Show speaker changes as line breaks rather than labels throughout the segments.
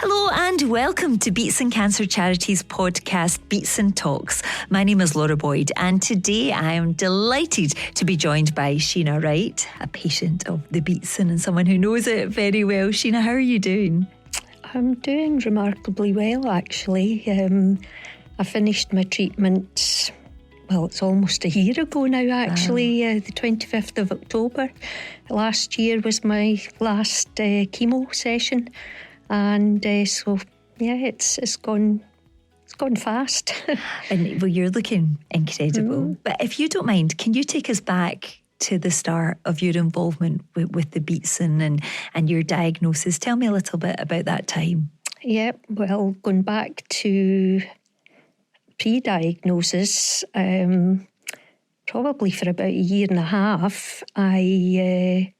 Hello and welcome to Beatson Cancer Charities podcast, Beatson Talks. My name is Laura Boyd and today I am delighted to be joined by Sheena Wright, a patient of the Beatson and someone who knows it very well. Sheena, how are you doing?
I'm doing remarkably well, actually. I finished my treatment, well, it's almost a year ago now, actually. The 25th of October last year was my last chemo session. And so, yeah, it's gone fast.
And well, you're looking incredible. But if you don't mind, can you take us back to the start of your involvement with the Beatson and your diagnosis? Tell me a little bit about that time.
Yeah, well, going back to pre-diagnosis, probably for about a year and a half, I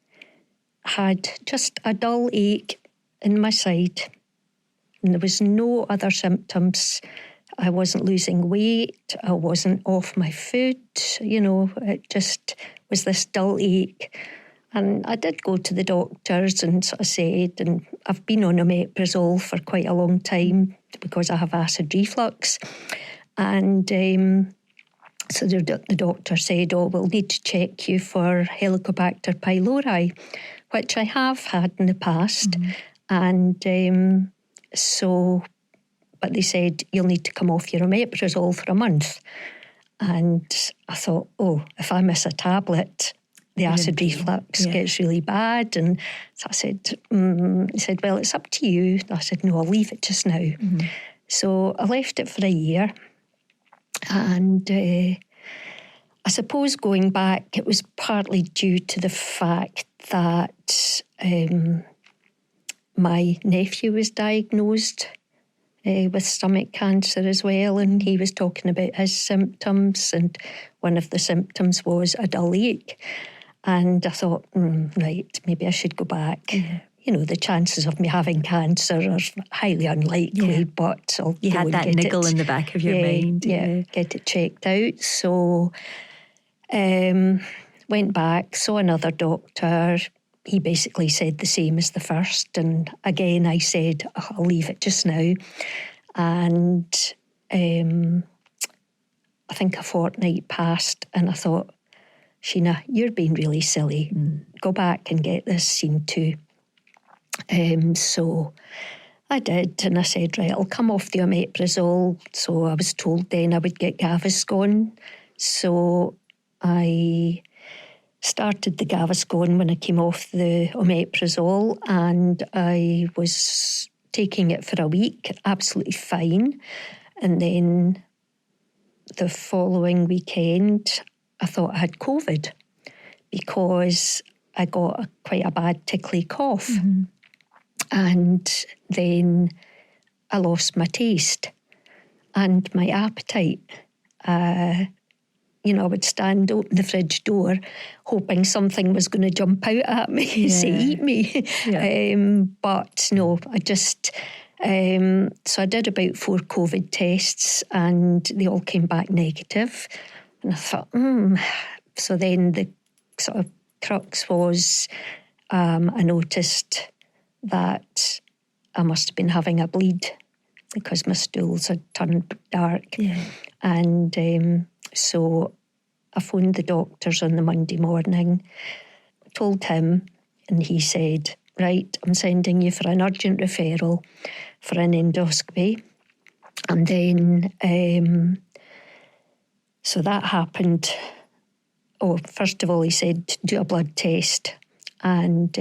had just a dull ache in my side, and there was no other symptoms. I wasn't losing weight, I wasn't off my food, it just was this dull ache. And I did go to the doctors and sort of said, and I've been on omeprazole for quite a long time because I have acid reflux. And so the doctor said, we'll need to check you for Helicobacter pylori, which I have had in the past. And but they said, you'll need to come off your omeprazole for a month. And I thought, if I miss a tablet, the acid reflux gets really bad. And so I said, he said, well, it's up to you. And I said, no, I'll leave it just now. So I left it for a year. And I suppose going back, it was partly due to the fact that my nephew was diagnosed with stomach cancer as well, and he was talking about his symptoms, and one of the symptoms was a dull ache. And I thought, right, maybe I should go back. The chances of me having cancer are highly unlikely, but I'll
you had that niggle in the back of your mind.
Get it checked out. So went back, saw another doctor. He basically said the same as the first. And again, I said, I'll leave it just now. And I think a fortnight passed and I thought, Sheena, you're being really silly. Go back and get this seen to. So I did, and I said, right, I'll come off the omeprazole. So I was told then I would get Gaviscon. So I started the Gaviscon when I came off the omeprazole, and I was taking it for a week, absolutely fine. And then the following weekend, I thought I had COVID because I got quite a bad tickly cough. And then I lost my taste and my appetite. I would stand open the fridge door hoping something was going to jump out at me to eat me. But no, I just... so I did about 4 COVID tests and they all came back negative. And I thought, So then the sort of crux was I noticed that I must have been having a bleed because my stools had turned dark. And so I phoned the doctors on the Monday morning, told him, and he said, right, I'm sending you for an urgent referral for an endoscopy. And then, so that happened. First of all, he said, do a blood test and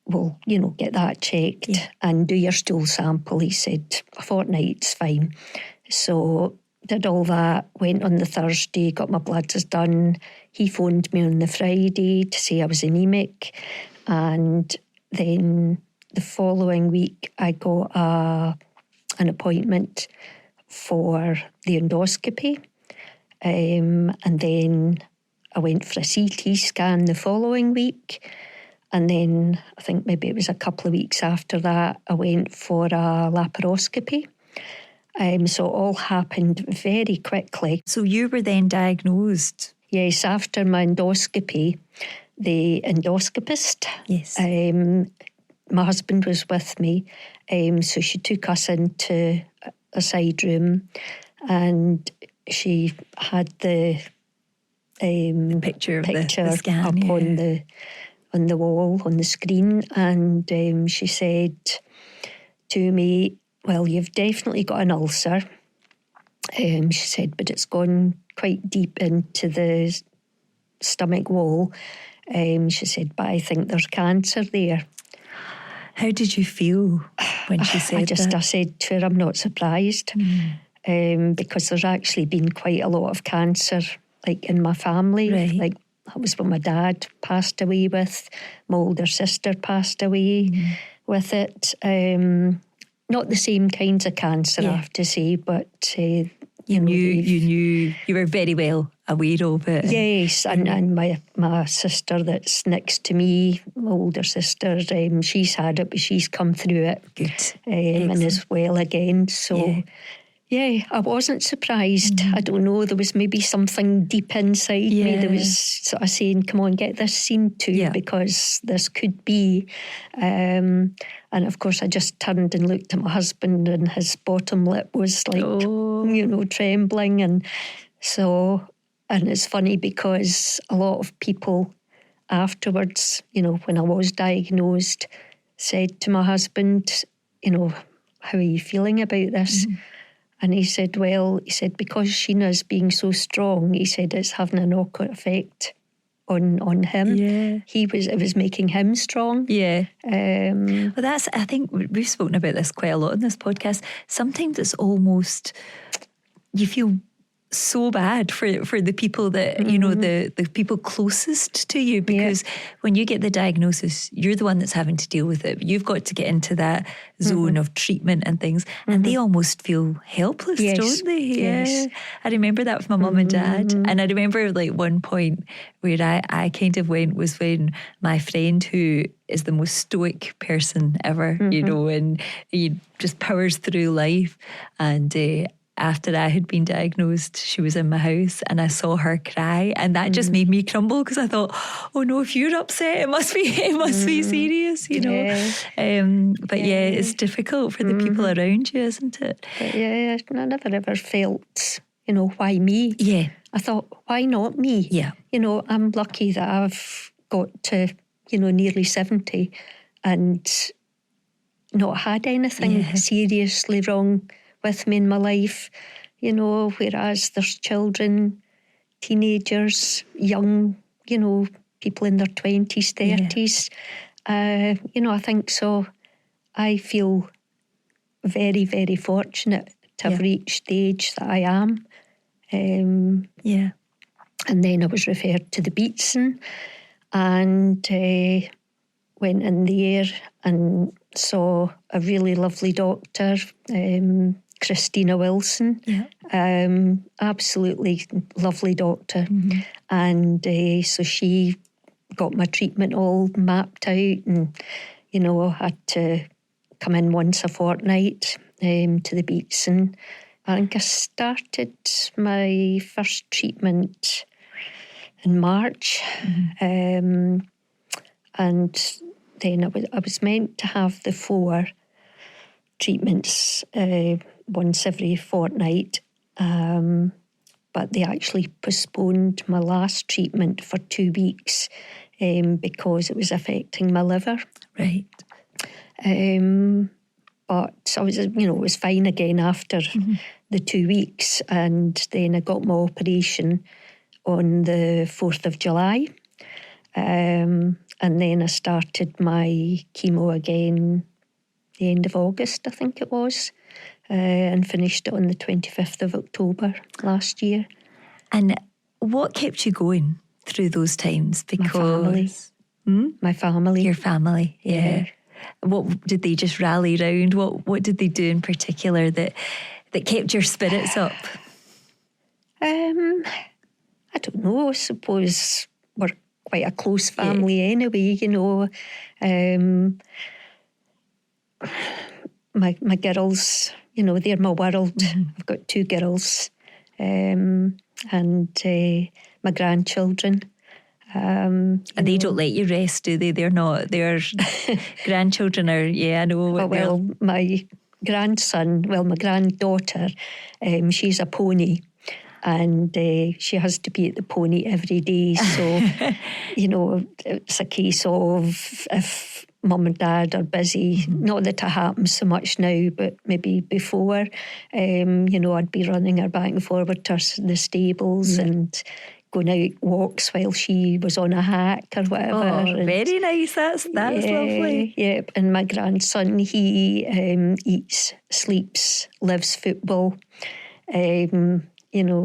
we'll, get that checked and do your stool sample. He said, a fortnight's fine. So did all that, went on the Thursday, got my bloods done. He phoned me on the Friday to say I was anemic. And then the following week, I got an appointment for the endoscopy. And then I went for a CT scan the following week. And then I think maybe it was a couple of weeks after that, I went for a laparoscopy. So it all happened very quickly.
So you were then diagnosed?
Yes, after my endoscopy, the endoscopist my husband was with me, so she took us into a side room, and she had the
picture of the scan
up on the wall, on the screen, and she said to me, well, you've definitely got an ulcer. She said, but it's gone quite deep into the stomach wall. She said, but I think there's cancer there.
How did you feel when she said that?
I said to her, I'm not surprised, because there's actually been quite a lot of cancer, like in my family.
Right.
Like that was what my dad passed away with. My older sister passed away with it. Not the same kinds of cancer, I have to say, but you
knew you were very well aware of it.
Yes, and my sister that's next to me, my older sister, she's had it, but she's come through it.
Good.
And is well again. So yeah, I wasn't surprised. I don't know, there was maybe something deep inside me that was sort of saying, come on, get this seen to, because this could be. And of course I just turned and looked at my husband, and his bottom lip was like, trembling. And so, and it's funny because a lot of people afterwards, when I was diagnosed, said to my husband, how are you feeling about this? And he said, because Sheena's being so strong, he said it's having a knock-on effect on him. Yeah. It was making him strong. Yeah.
Well, I think we've spoken about this quite a lot in this podcast. Sometimes it's almost, you feel so bad for the people that, the people closest to you, because when you get the diagnosis, you're the one that's having to deal with it. You've got to get into that zone of treatment and things, and they almost feel helpless, don't they?
Yes.
I remember that with my mum and dad, and I remember like one point where I kind of went was when my friend, who is the most stoic person ever, and he just powers through life, and after I had been diagnosed, she was in my house and I saw her cry, and that just made me crumble, because I thought, oh no, if you're upset, it must be serious, But it's difficult for the people around you, isn't it?
But I never ever felt, why me?
Yeah.
I thought, why not me?
Yeah.
I'm lucky that I've got to, nearly 70 and not had anything seriously wrong with me in my life, whereas there's children, teenagers, young, people in their 20s, 30s. I think so. I feel very, very fortunate to have reached the age that I am. And then I was referred to the Beatson, and went in there and saw a really lovely doctor, Christina Wilson. Absolutely lovely doctor. And so she got my treatment all mapped out, and I had to come in once a fortnight to the Beatson. I think I started my first treatment in March, and then I was meant to have the 4 treatments once every fortnight, but they actually postponed my last treatment for 2 weeks because it was affecting my liver.
Right.
But I was, it was fine again after the 2 weeks, and then I got my operation on the 4th of July. And then I started my chemo again the end of August, I think it was, and finished it on the 25th of October last year.
And what kept you going through those times? Because
my family.
Your family, yeah. What did they just rally round? What did they do in particular that kept your spirits up?
I don't know. I suppose we're quite a close family anyway, My girls, they're my world. I've got 2 girls, and my grandchildren.
And they don't let you rest, do they? They're not. Their grandchildren are. Yeah, I know.
Oh, well, my granddaughter, she's a pony. And she has to be at the pony every day. So, it's a case of if mum and dad are busy, not that it happens so much now, but maybe before, I'd be running her back and forward to the stables and going out walks while she was on a hack or whatever.
Oh, very nice. That's lovely.
Yep. And my grandson, he eats, sleeps, lives football.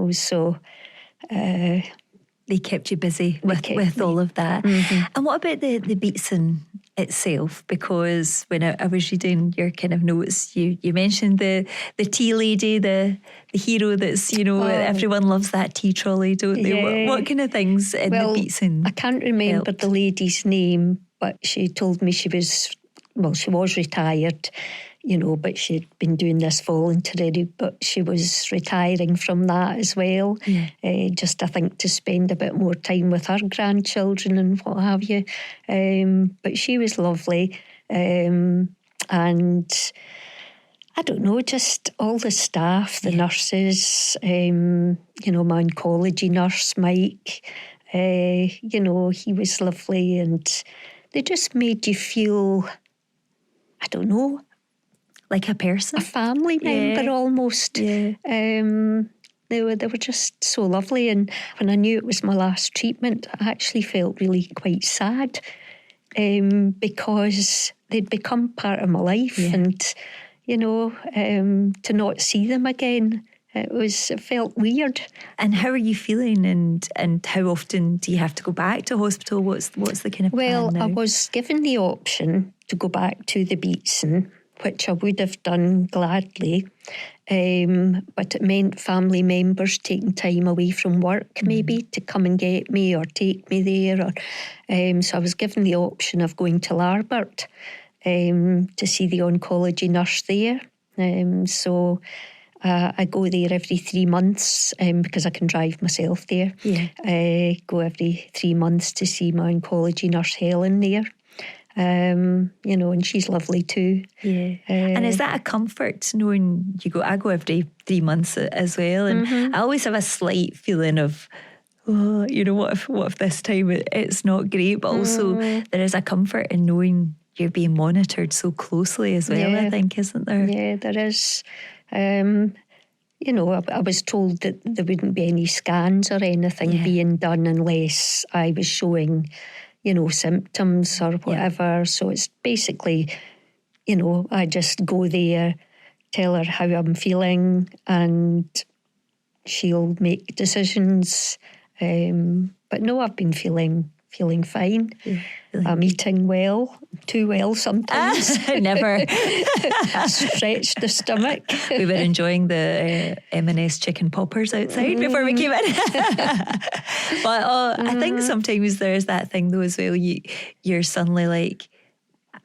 So
they kept you busy with all of that. And what about the Beatson itself? Because when I was reading your kind of notes, you mentioned the tea lady, the hero that's, everyone loves that tea trolley, don't they?
Yeah.
What kind of things in the Beatson?
I can't remember the lady's name, but she told me she was retired, but she'd been doing this voluntary, but she was retiring from that as well. Just, I think, to spend a bit more time with her grandchildren and what have you. But she was lovely. And I don't know, just all the staff, the nurses, my oncology nurse, Mike, he was lovely, and they just made you feel, I don't know,
like a person,
a family member almost. They were just so lovely. And when I knew it was my last treatment, I actually felt really quite sad because they'd become part of my life, and to not see them again, it felt weird.
And how are you feeling? And how often do you have to go back to hospital? What's the kind of plan now?
I was given the option to go back to the Beatson, which I would have done gladly, but it meant family members taking time away from work maybe to come and get me or take me there. So I was given the option of going to Celebrant to see the oncology nurse there. So I go there every 3 months because I can drive myself there. Go every 3 months to see my oncology nurse Helen there. And she's lovely too.
And is that a comfort knowing I go every 3 months as well, and I always have a slight feeling of, what if this time it's not great, but also there is a comfort in knowing you're being monitored so closely as well, I think, isn't there?
Yeah, there is. I was told that there wouldn't be any scans or anything being done unless I was showing symptoms or whatever. So it's basically, I just go there, tell her how I'm feeling, and she'll make decisions. But no, I've been feeling fine. I'm eating well, too well sometimes.
Never.
Stretch the stomach.
We were enjoying the M&S chicken poppers outside before we came in. But I think sometimes there's that thing though as well. You're suddenly like,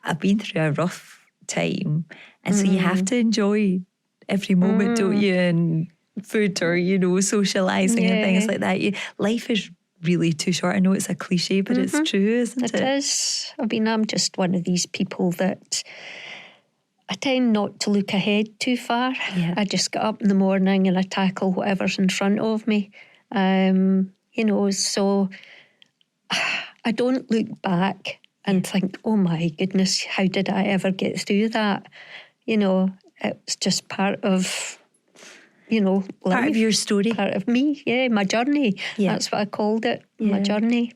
I've been through a rough time, and so you have to enjoy every moment, don't you? And food or socialising and things like that. Life is really too short. I know it's a cliche, but it's true, isn't it?
It is. I mean, I'm just one of these people that I tend not to look ahead too far. I just get up in the morning and I tackle whatever's in front of me. So I don't look back and think, oh my goodness, how did I ever get through that? It's just part of life.
Part of your story.
Part of me, my journey. That's what I called it, my journey,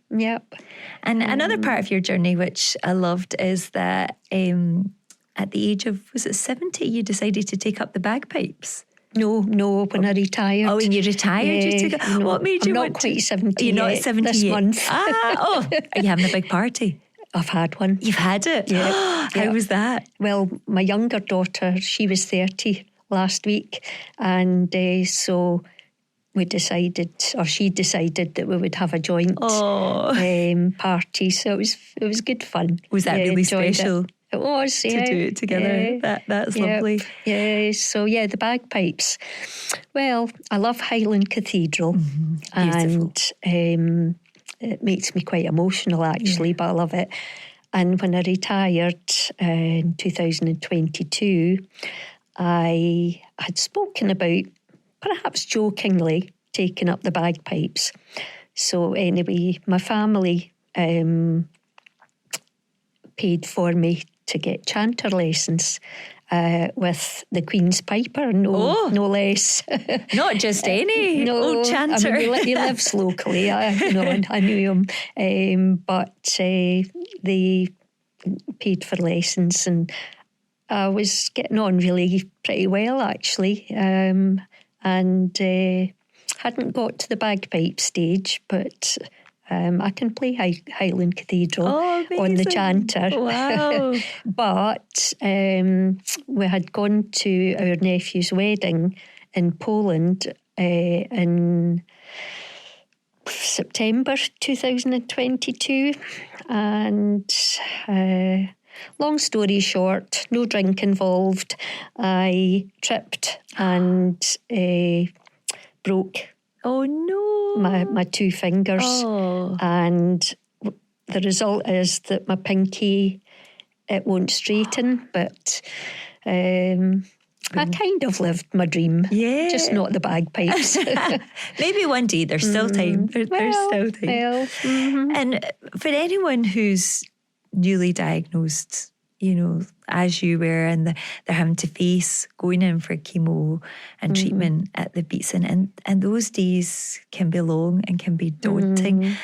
And another part of your journey, which I loved, is that at the age of, was it 70, you decided to take up the bagpipes?
No, when I retired.
Oh, when you retired, you took it? What made you
I'm
want
not quite 70
You're not
yet,
70
this
yet.
month.
Are you having a big party?
I've had one.
You've had it? How was that?
Well, my younger daughter, she was 30 last week, and so she decided that we would have a joint party. So it was good fun.
Was that really special?
It was,
to do it together. That's lovely.
So the bagpipes. Well, I love Highland Cathedral, and it makes me quite emotional actually, but I love it. And when I retired in 2022, I had spoken about, perhaps jokingly, taking up the bagpipes. So anyway, my family paid for me to get chanter lessons with the Queen's Piper, no less.
Not just any old chanter.
I mean, he lives locally. I knew him, but they paid for lessons, and I was getting on really pretty well actually, and hadn't got to the bagpipe stage, but I can play Highland Cathedral on the chanter.
Wow.
But we had gone to our nephew's wedding in Poland in September 2022, and long story short, no drink involved, I tripped and broke my two fingers, and the result is that my pinky, it won't straighten, but I kind of lived my dream, just not the bagpipes.
Maybe one day, there's still time. There's still time.
Well,
And for anyone who's newly diagnosed, as you were, and they're having to face going in for chemo and treatment at the Beatson, and those days can be long and can be daunting.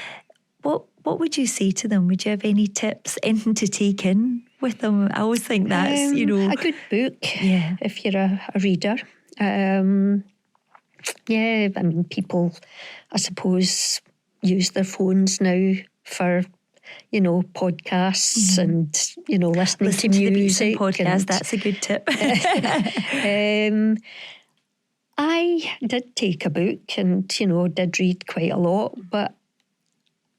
What would you say to them? Would you have any tips, anything to take in with them? I always think that's,
a good book, if you're a reader. I mean, people, I suppose, use their phones now for podcasts and listening to music.
Podcast, that's a good tip.
I did take a book and did read quite a lot, but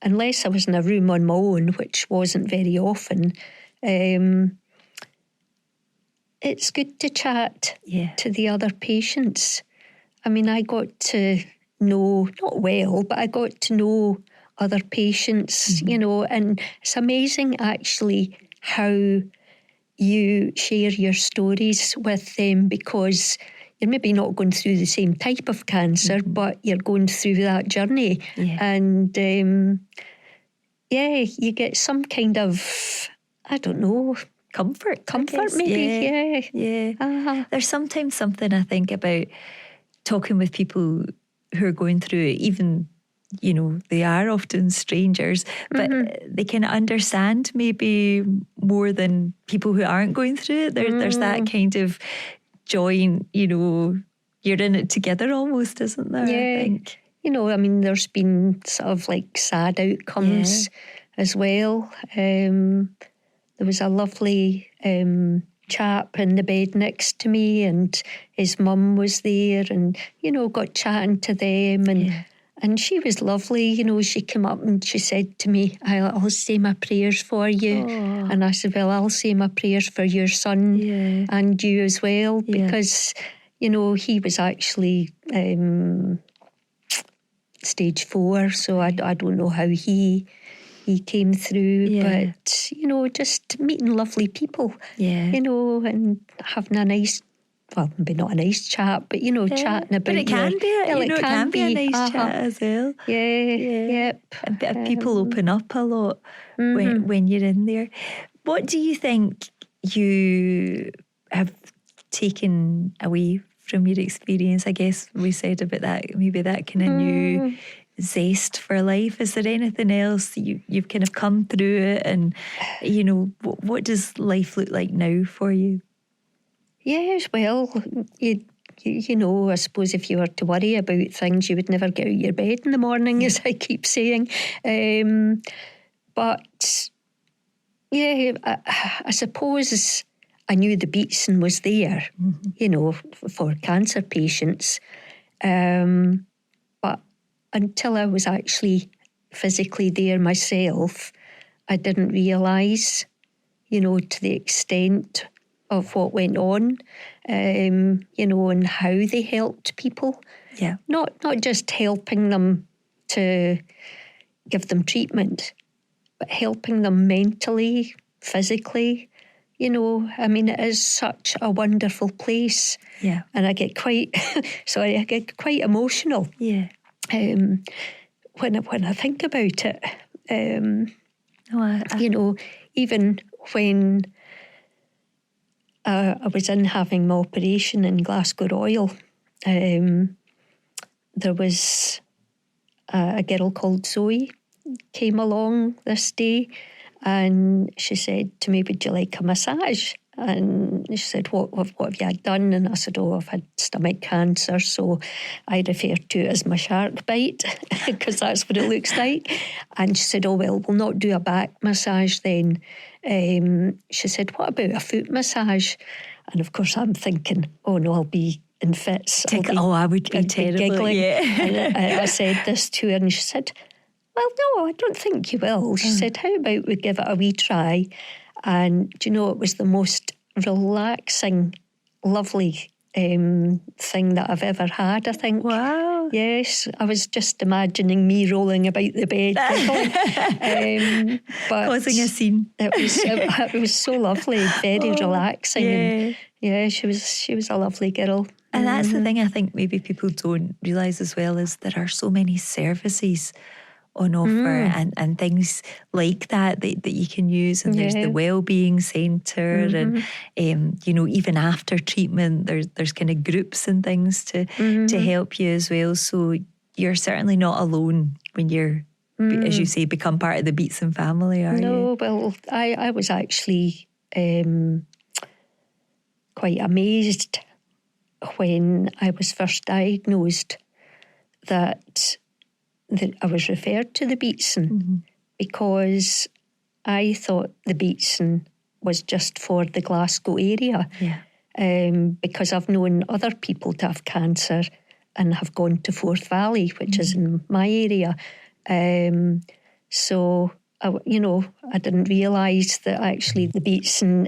unless I was in a room on my own, which wasn't very often, it's good to chat to the other patients. I mean, I got to know, not well, but I got to know other patients, and it's amazing actually how you share your stories with them, because you're maybe not going through the same type of cancer, but you're going through that journey. And you get some kind of, I don't know, comfort maybe.
There's sometimes something I think about talking with people who are going through it, even they are often strangers, but they can understand maybe more than people who aren't going through it. There's that kind of joy, you're in it together almost, isn't there? I think.
I mean, there's been sort of like sad outcomes as well. There was a lovely chap in the bed next to me, and his mum was there, and, got chatting to them, and she was lovely. She came up and she said to me, I'll say my prayers for you. And I said, well, I'll say my prayers for your son and you as well, because, he was actually stage 4, so I don't know how he came through, but, just meeting lovely people, and having a nice, well, maybe not a nice chat, but, chatting about
but it can be, it can be a nice chat as well. And people open up a lot when you're in there. What do you think you have taken away from your experience? I guess we said about that, maybe that kind of new zest for life. Is there anything else you've kind of come through it, and what does life look like now for you?
Yes, well, I suppose if you were to worry about things, you would never get out of your bed in the morning, as I keep saying. But I suppose I knew the Beatson was there, for cancer patients. But until I was actually physically there myself, I didn't realise, to the extent of what went on, and how they helped people. Not just helping them to, give them treatment, but helping them mentally, physically. You know, I mean, it is such a wonderful place.
Yeah.
And I get quite, I get quite emotional.
Yeah.
When I think about it. You know, even when I was in having my operation in Glasgow Royal, there was a girl called Zoe came along this day, and she said to me, "Would you like a massage?" And she said, what have you done? And I said, I've had stomach cancer, so I refer to it as my shark bite, because that's what it looks like. And she said, well, we'll not do a back massage then. She said, what about a foot massage? And of course I'm thinking, oh no, I'll be in fits.
I would be terrible.
Giggling.
Yeah.
And I said this to her, and she said, well, no, I don't think you will. She said, how about we give it a wee try? And do you know, it was the most relaxing, lovely thing that I've ever had, I think.
Wow.
Yes, I was just imagining me rolling about the bed. But
causing a scene.
It was so lovely, very relaxing.
Yeah.
And yeah, she was a lovely girl.
And that's the thing I think maybe people don't realise as well, is there are so many services on offer and things like that you can use, and there's the wellbeing centre, and you know, even after treatment there's kind of groups and things to help you as well. So you're certainly not alone when you're as you say, become part of the Beatson family, are you?
No, well, I was actually quite amazed when I was first diagnosed that I was referred to the Beatson, because I thought the Beatson was just for the Glasgow area. Yeah. Because I've known other people to have cancer and have gone to Forth Valley, which is in my area. So, I didn't realise that actually the Beatson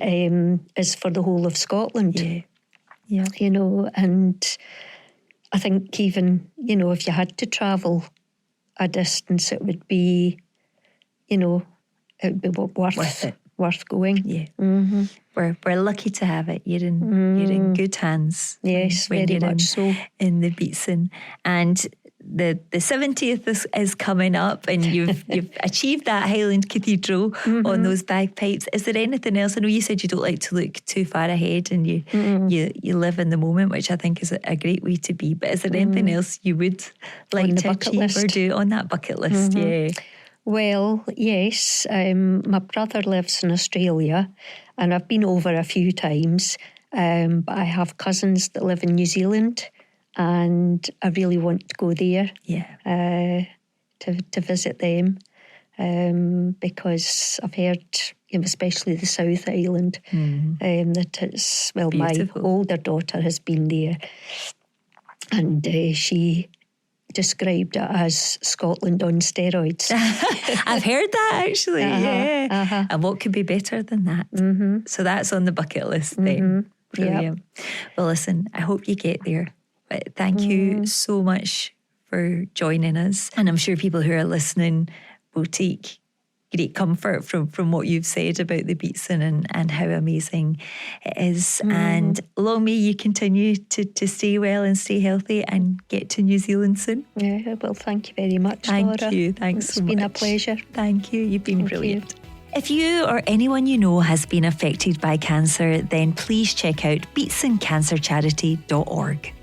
is for the whole of Scotland.
Yeah. Yeah.
You know, and I think even, if you had to travel a distance, it would be, it would be worth going.
Yeah. Mm-hmm. We're lucky to have it. You're in good hands.
Yes,
when
very much so.
In the Beatson. And the 70th is coming up, and you've achieved that Highland Cathedral on those bagpipes. Is there anything else? I know you said you don't like to look too far ahead, and you live in the moment, which I think is a great way to be. But is there anything else you would like to achieve or do on that bucket list? Yeah.
Well, yes. My brother lives in Australia, and I've been over a few times. But I have cousins that live in New Zealand, and I really want to go there.
Yeah.
To visit them, because I've heard, especially the South Island, that it's, well, beautiful. My older daughter has been there, and she described it as Scotland on steroids.
I've heard that actually, yeah. And what could be better than that? So that's on the bucket list then. Brilliant. Yep. Well, listen, I hope you get there. But thank you so much for joining us. And I'm sure people who are listening will take great comfort from what you've said about the Beatson and how amazing it is. And long may you continue to stay well and stay healthy and get to New Zealand soon.
Yeah, well, thank you very much, Laura.
Thank you. Thanks so much.
It's been a pleasure.
Thank you. You've been brilliant.
You.
If you or anyone you know has been affected by cancer, then please check out beatsoncancercharity.org.